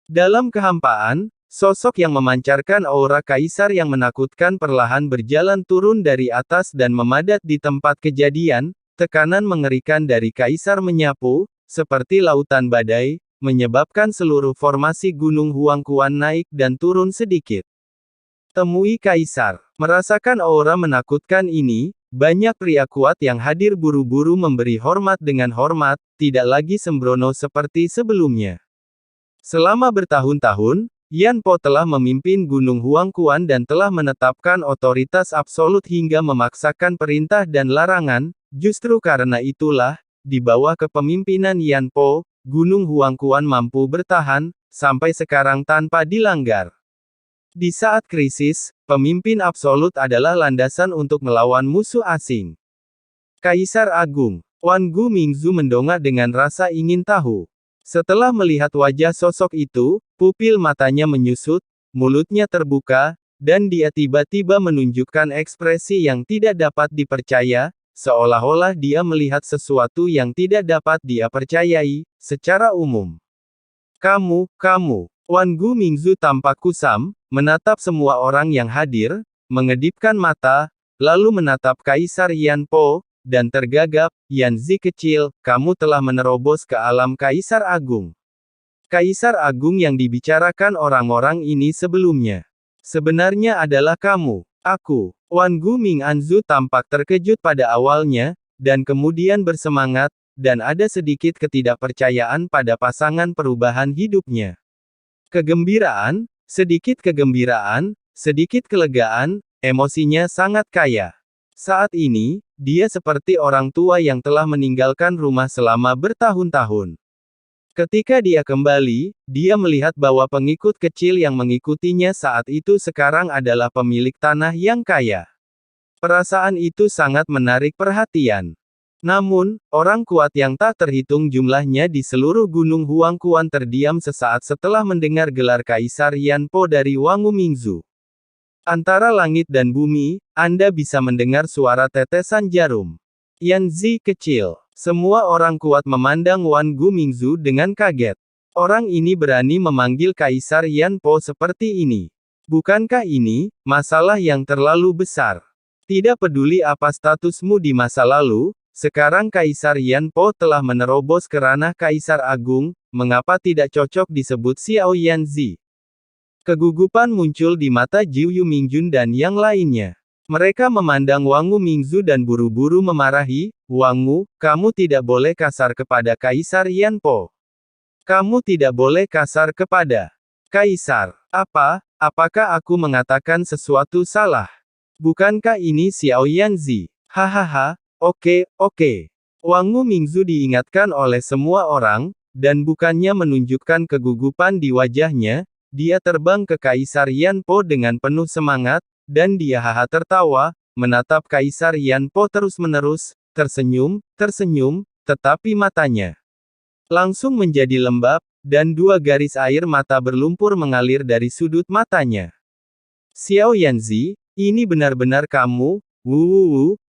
Dalam kehampaan, sosok yang memancarkan aura kaisar yang menakutkan perlahan berjalan turun dari atas dan memadat di tempat kejadian. Tekanan mengerikan dari kaisar menyapu, seperti lautan badai, menyebabkan seluruh formasi Gunung Huangquan naik dan turun sedikit. Temui kaisar. Merasakan aura menakutkan ini, banyak pria kuat yang hadir buru-buru memberi hormat dengan hormat, tidak lagi sembrono seperti sebelumnya. Selama bertahun-tahun, Yan Po telah memimpin Gunung Huangquan dan telah menetapkan otoritas absolut hingga memaksakan perintah dan larangan. Justru karena itulah, di bawah kepemimpinan Yan Po, Gunung Huangquan mampu bertahan, sampai sekarang tanpa dilanggar. Di saat krisis, pemimpin absolut adalah landasan untuk melawan musuh asing. Kaisar Agung, Wan Gu Mingzu mendongak dengan rasa ingin tahu. Setelah melihat wajah sosok itu, pupil matanya menyusut, mulutnya terbuka, dan dia tiba-tiba menunjukkan ekspresi yang tidak dapat dipercaya, seolah-olah dia melihat sesuatu yang tidak dapat dia percayai, secara umum. Kamu, Wan Gu Mingzu tampak kusam, menatap semua orang yang hadir, mengedipkan mata, lalu menatap Kaisar Yan Po, dan tergagap. Yan Zi kecil, kamu telah menerobos ke alam Kaisar Agung. Kaisar Agung yang dibicarakan orang-orang ini sebelumnya. Sebenarnya adalah kamu. Aku. Wan Gu Minganzu tampak terkejut pada awalnya, dan kemudian bersemangat, dan ada sedikit ketidakpercayaan pada pasangan perubahan hidupnya. Kegembiraan, sedikit kelegaan, emosinya sangat kaya. Saat ini, dia seperti orang tua yang telah meninggalkan rumah selama bertahun-tahun. Ketika dia kembali, dia melihat bahwa pengikut kecil yang mengikutinya saat itu sekarang adalah pemilik tanah yang kaya. Perasaan itu sangat menarik perhatian. Namun, orang kuat yang tak terhitung jumlahnya di seluruh Gunung Huangquan terdiam sesaat setelah mendengar gelar Kaisar Yan Po dari Wangu Mingzu. Antara langit dan bumi, Anda bisa mendengar suara tetesan jarum. Yan Zi kecil. Semua orang kuat memandang Wan Gu Mingzu dengan kaget. Orang ini berani memanggil Kaisar Yan Po seperti ini. Bukankah ini masalah yang terlalu besar? Tidak peduli apa statusmu di masa lalu, sekarang Kaisar Yan Po telah menerobos ke ranah Kaisar Agung, mengapa tidak cocok disebut Xiao Yan Zi? Kegugupan muncul di mata Jiu Yu Mingjun dan yang lainnya. Mereka memandang Wangu Mingzu dan buru-buru memarahi, Wangu, kamu tidak boleh kasar kepada Kaisar Yan Po. Kamu tidak boleh kasar kepada Kaisar. Apakah aku mengatakan sesuatu salah? Bukankah ini Xiao Yan Zi? Hahaha, oke. Wangu Mingzu diingatkan oleh semua orang, dan bukannya menunjukkan kegugupan di wajahnya, dia terbang ke Kaisar Yan Po dengan penuh semangat, dan dia haha tertawa, menatap Kaisar Yan Po terus-menerus, tersenyum, tetapi matanya langsung menjadi lembab, dan dua garis air mata berlumpur mengalir dari sudut matanya. Xiao Yan Zi, ini benar-benar kamu,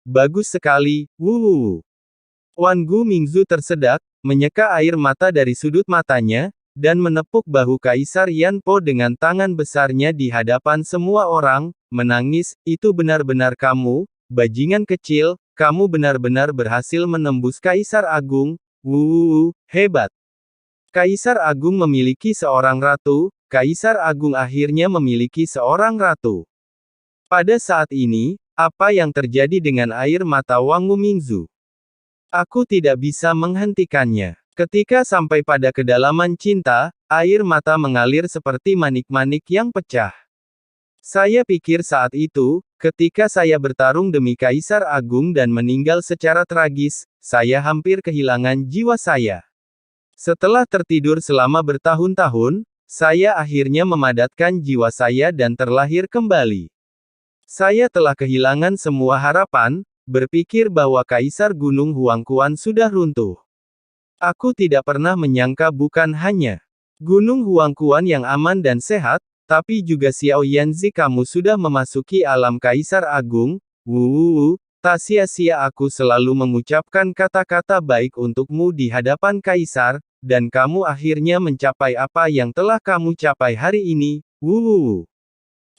bagus sekali, Wan Gu Mingzu tersedak, menyeka air mata dari sudut matanya, dan menepuk bahu Kaisar Yan Po dengan tangan besarnya di hadapan semua orang, menangis, itu benar-benar kamu, bajingan kecil, kamu benar-benar berhasil menembus Kaisar Agung, hebat. Kaisar Agung memiliki seorang ratu, Kaisar Agung akhirnya memiliki seorang ratu. Pada saat ini, apa yang terjadi dengan air mata Wangu Mingzu? Aku tidak bisa menghentikannya. Ketika sampai pada kedalaman cinta, air mata mengalir seperti manik-manik yang pecah. Saya pikir saat itu, ketika saya bertarung demi Kaisar Agung dan meninggal secara tragis, saya hampir kehilangan jiwa saya. Setelah tertidur selama bertahun-tahun, saya akhirnya memadatkan jiwa saya dan terlahir kembali. Saya telah kehilangan semua harapan, berpikir bahwa Kaisar Gunung Huangquan sudah runtuh. Aku tidak pernah menyangka bukan hanya Gunung Huangquan yang aman dan sehat, tapi juga Xiao Yan Zi kamu sudah memasuki alam Kaisar Agung, tak sia-sia aku selalu mengucapkan kata-kata baik untukmu di hadapan Kaisar, dan kamu akhirnya mencapai apa yang telah kamu capai hari ini. Wuh.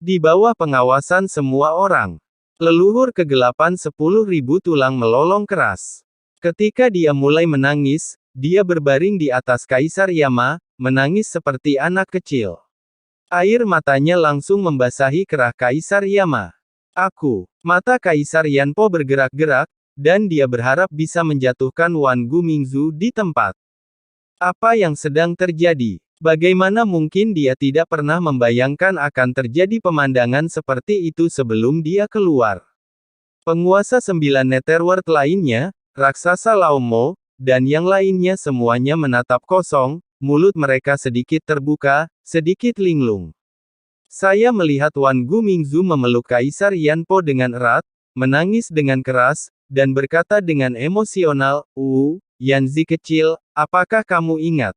Di bawah pengawasan semua orang. Leluhur kegelapan 10.000 tulang melolong keras. Ketika dia mulai menangis, dia berbaring di atas Kaisar Yama, menangis seperti anak kecil. Air matanya langsung membasahi kerah Kaisar Yama. Mata Kaisar Yanpo bergerak-gerak, dan dia berharap bisa menjatuhkan Wan Gumingzu di tempat. Apa yang sedang terjadi? Bagaimana mungkin dia tidak pernah membayangkan akan terjadi pemandangan seperti itu sebelum dia keluar? Penguasa 9 Netherworld lainnya, raksasa Laomo, dan yang lainnya semuanya menatap kosong, mulut mereka sedikit terbuka, sedikit linglung. Saya melihat Wan Gumingzu memeluk Kaisar Yanpo dengan erat, menangis dengan keras, dan berkata dengan emosional, Yanzi kecil, apakah kamu ingat?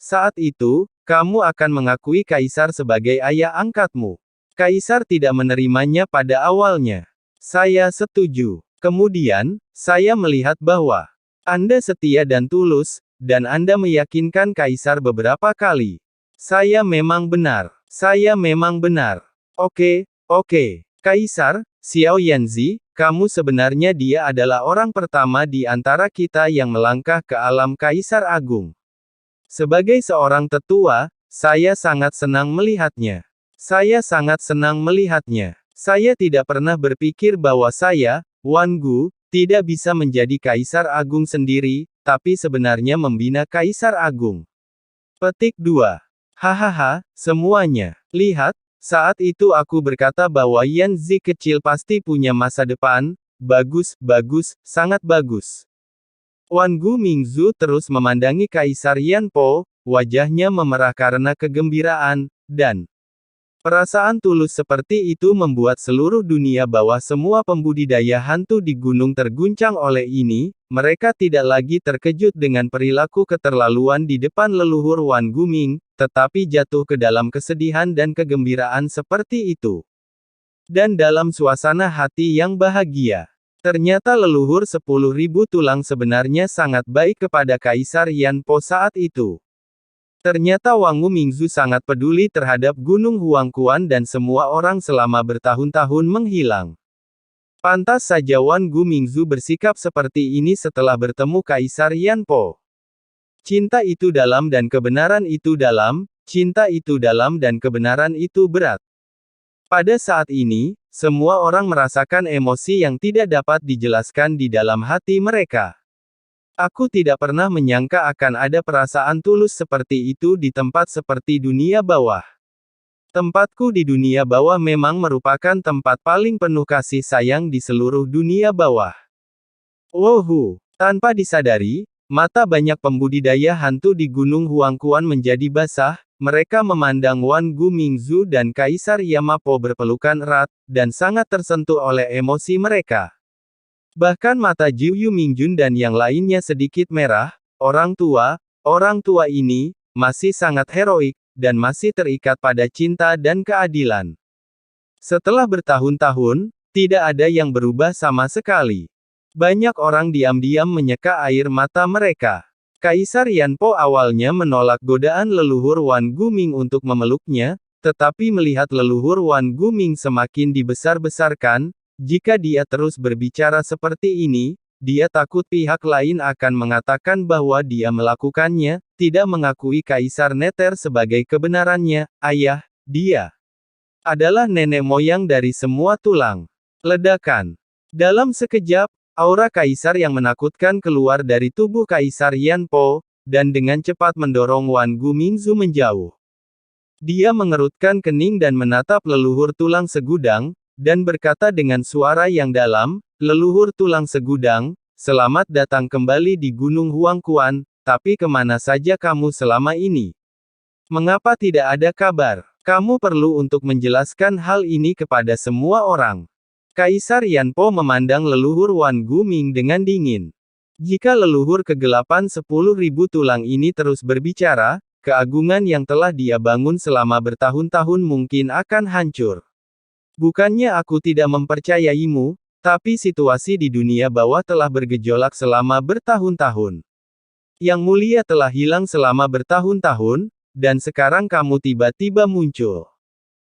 Saat itu, kamu akan mengakui Kaisar sebagai ayah angkatmu. Kaisar tidak menerimanya pada awalnya. Saya setuju. Kemudian, saya melihat bahwa Anda setia dan tulus, dan Anda meyakinkan Kaisar beberapa kali. Saya memang benar. Oke. Kaisar, Xiao Yanzi, kamu sebenarnya dia adalah orang pertama di antara kita yang melangkah ke alam Kaisar Agung. Sebagai seorang tetua, saya sangat senang melihatnya. Saya tidak pernah berpikir bahwa saya, Wan Gu, tidak bisa menjadi Kaisar Agung sendiri, tapi sebenarnya membina Kaisar Agung. Petik 2. Hahaha, semuanya. Lihat, saat itu aku berkata bahwa Yanzi kecil pasti punya masa depan. Bagus, sangat bagus. Wan Gumingzu terus memandangi Kaisar Yanpo, wajahnya memerah karena kegembiraan, dan perasaan tulus seperti itu membuat seluruh dunia bawah semua pembudidaya hantu di gunung terguncang oleh ini. Mereka tidak lagi terkejut dengan perilaku keterlaluan di depan leluhur Wan Guming, tetapi jatuh ke dalam kesedihan dan kegembiraan seperti itu. Dan dalam suasana hati yang bahagia. Ternyata leluhur 10.000 tulang sebenarnya sangat baik kepada Kaisar Yanpo saat itu. Ternyata Wang Gumingzu sangat peduli terhadap Gunung Huangquan dan semua orang selama bertahun-tahun menghilang. Pantas saja Wan Gumingzu bersikap seperti ini setelah bertemu Kaisar Yanpo. Cinta itu dalam dan kebenaran itu dalam, cinta itu dalam dan kebenaran itu berat. Pada saat ini, semua orang merasakan emosi yang tidak dapat dijelaskan di dalam hati mereka. Aku tidak pernah menyangka akan ada perasaan tulus seperti itu di tempat seperti dunia bawah. Tempatku di dunia bawah memang merupakan tempat paling penuh kasih sayang di seluruh dunia bawah. Wohu! Tanpa disadari, mata banyak pembudidaya hantu di Gunung Huangquan menjadi basah. Mereka memandang Wan Gumingzu dan Kaisar Yamapo berpelukan erat, dan sangat tersentuh oleh emosi mereka. Bahkan mata Jiu Yu Mingjun dan yang lainnya sedikit merah. Orang tua ini, masih sangat heroik, dan masih terikat pada cinta dan keadilan. Setelah bertahun-tahun, tidak ada yang berubah sama sekali. Banyak orang diam-diam menyeka air mata mereka. Kaisar Yanpo awalnya menolak godaan leluhur Wan Guming untuk memeluknya, tetapi melihat leluhur Wan Guming semakin dibesar-besarkan, jika dia terus berbicara seperti ini, dia takut pihak lain akan mengatakan bahwa dia melakukannya, tidak mengakui Kaisar Nether sebagai kebenarannya. Ayah, dia adalah nenek moyang dari semua tulang. Ledakan. Dalam sekejap, aura Kaisar yang menakutkan keluar dari tubuh Kaisar Yanpo, dan dengan cepat mendorong Wan Gumingzu menjauh. Dia mengerutkan kening dan menatap leluhur tulang segudang, dan berkata dengan suara yang dalam, leluhur tulang segudang, selamat datang kembali di Gunung Huangquan, tapi kemana saja kamu selama ini? Mengapa tidak ada kabar? Kamu perlu untuk menjelaskan hal ini kepada semua orang. Kaisar Yanpo memandang leluhur Wan Guming dengan dingin. Jika leluhur kegelapan 10.000 tulang ini terus berbicara, keagungan yang telah dia bangun selama bertahun-tahun mungkin akan hancur. Bukannya aku tidak mempercayaimu, tapi situasi di dunia bawah telah bergejolak selama bertahun-tahun. Yang mulia telah hilang selama bertahun-tahun, dan sekarang kamu tiba-tiba muncul.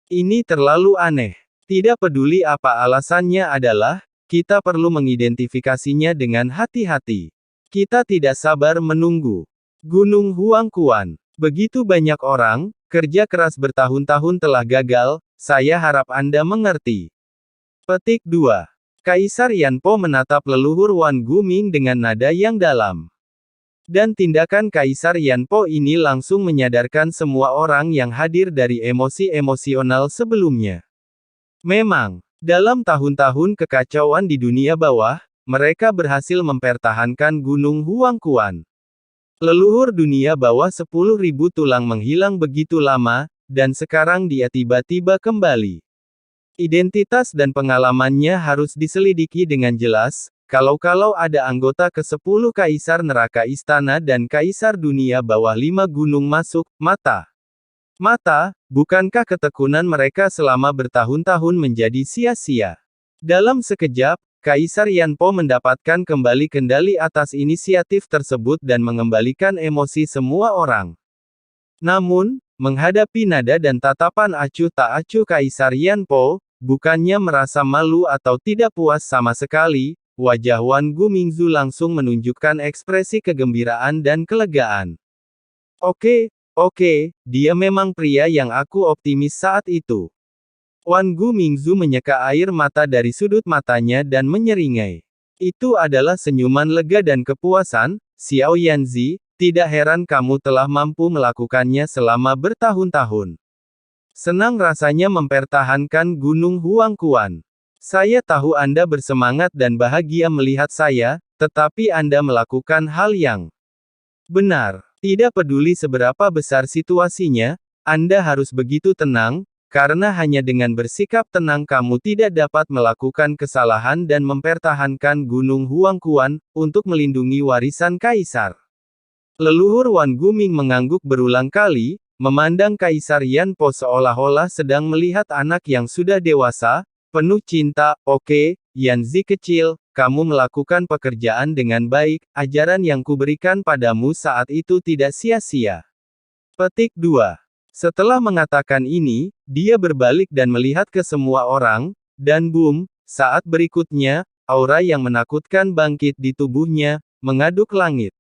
Ini terlalu aneh. Tidak peduli apa alasannya adalah, kita perlu mengidentifikasinya dengan hati-hati. Kita tidak sabar menunggu. Gunung Huangquan. Begitu banyak orang, kerja keras bertahun-tahun telah gagal, saya harap Anda mengerti. Petik 2. Kaisar Yanpo menatap leluhur Wan Guming dengan nada yang dalam. Dan tindakan Kaisar Yanpo ini langsung menyadarkan semua orang yang hadir dari emosi emosional sebelumnya. Memang, dalam tahun-tahun kekacauan di dunia bawah, mereka berhasil mempertahankan Gunung Huangquan. Leluhur dunia bawah 10.000 tulang menghilang begitu lama, dan sekarang dia tiba-tiba kembali. Identitas dan pengalamannya harus diselidiki dengan jelas. Kalau ada anggota ke-10 Kaisar Neraka Istana dan Kaisar Dunia Bawah 5 Gunung masuk, mata, bukankah ketekunan mereka selama bertahun-tahun menjadi sia-sia? Dalam sekejap, Kaisar Yanpo mendapatkan kembali kendali atas inisiatif tersebut dan mengembalikan emosi semua orang. Namun, menghadapi nada dan tatapan acuh tak acuh Kaisar Yanpo, bukannya merasa malu atau tidak puas sama sekali, wajah Wan Gumingzu langsung menunjukkan ekspresi kegembiraan dan kelegaan. Oke, dia memang pria yang aku optimis saat itu. Wan Gumingzu menyeka air mata dari sudut matanya dan menyeringai. Itu adalah senyuman lega dan kepuasan, Xiao Yanzi, tidak heran kamu telah mampu melakukannya selama bertahun-tahun. Senang rasanya mempertahankan Gunung Huangquan. Saya tahu Anda bersemangat dan bahagia melihat saya, tetapi Anda melakukan hal yang benar. Tidak peduli seberapa besar situasinya, Anda harus begitu tenang, karena hanya dengan bersikap tenang kamu tidak dapat melakukan kesalahan dan mempertahankan Gunung Huangquan, untuk melindungi warisan Kaisar. Leluhur Wan Guming mengangguk berulang kali, memandang Kaisar Yanpo seolah-olah sedang melihat anak yang sudah dewasa, penuh cinta. Oke, Yanzi kecil, kamu melakukan pekerjaan dengan baik, ajaran yang kuberikan padamu saat itu tidak sia-sia. Petik 2. Setelah mengatakan ini, dia berbalik dan melihat ke semua orang, dan boom, saat berikutnya, aura yang menakutkan bangkit di tubuhnya, mengaduk langit.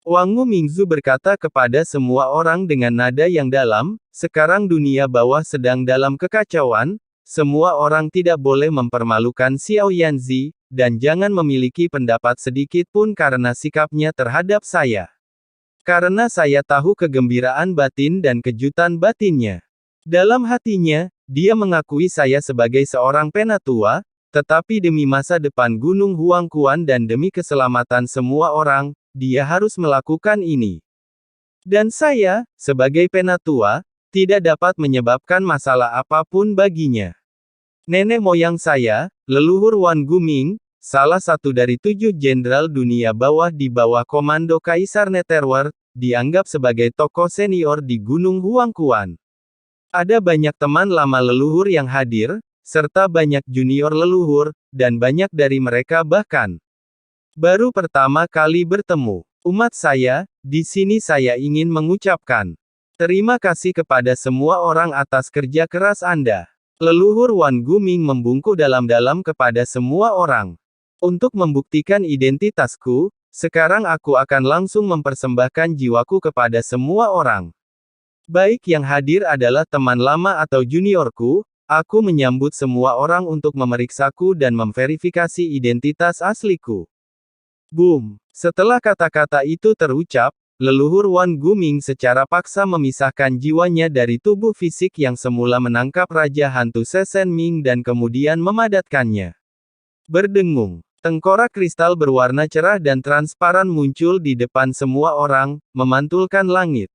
Wang Mingzu berkata kepada semua orang dengan nada yang dalam, sekarang dunia bawah sedang dalam kekacauan, semua orang tidak boleh mempermalukan Xiao Yanzi, dan jangan memiliki pendapat sedikit pun karena sikapnya terhadap saya. Karena saya tahu kegembiraan batin dan kejutan batinnya. Dalam hatinya, dia mengakui saya sebagai seorang penatua, tetapi demi masa depan Gunung Huangquan dan demi keselamatan semua orang, dia harus melakukan ini. Dan saya, sebagai penatua, tidak dapat menyebabkan masalah apapun baginya. Nenek moyang saya, leluhur Wan Guming, salah satu dari 7 jenderal dunia bawah di bawah komando Kaisar Netherworld, dianggap sebagai tokoh senior di Gunung Huangquan. Ada banyak teman lama leluhur yang hadir, serta banyak junior leluhur, dan banyak dari mereka bahkan baru pertama kali bertemu. Umat saya, di sini saya ingin mengucapkan terima kasih kepada semua orang atas kerja keras Anda. Leluhur Wan Guming membungkuk dalam-dalam kepada semua orang. Untuk membuktikan identitasku, sekarang aku akan langsung mempersembahkan jiwaku kepada semua orang. Baik yang hadir adalah teman lama atau juniorku, aku menyambut semua orang untuk memeriksaku dan memverifikasi identitas asliku. Boom! Setelah kata-kata itu terucap, leluhur Wan Guming secara paksa memisahkan jiwanya dari tubuh fisik yang semula menangkap Raja Hantu Sesen Ming dan kemudian memadatkannya. Berdengung, tengkorak kristal berwarna cerah dan transparan muncul di depan semua orang, memantulkan langit.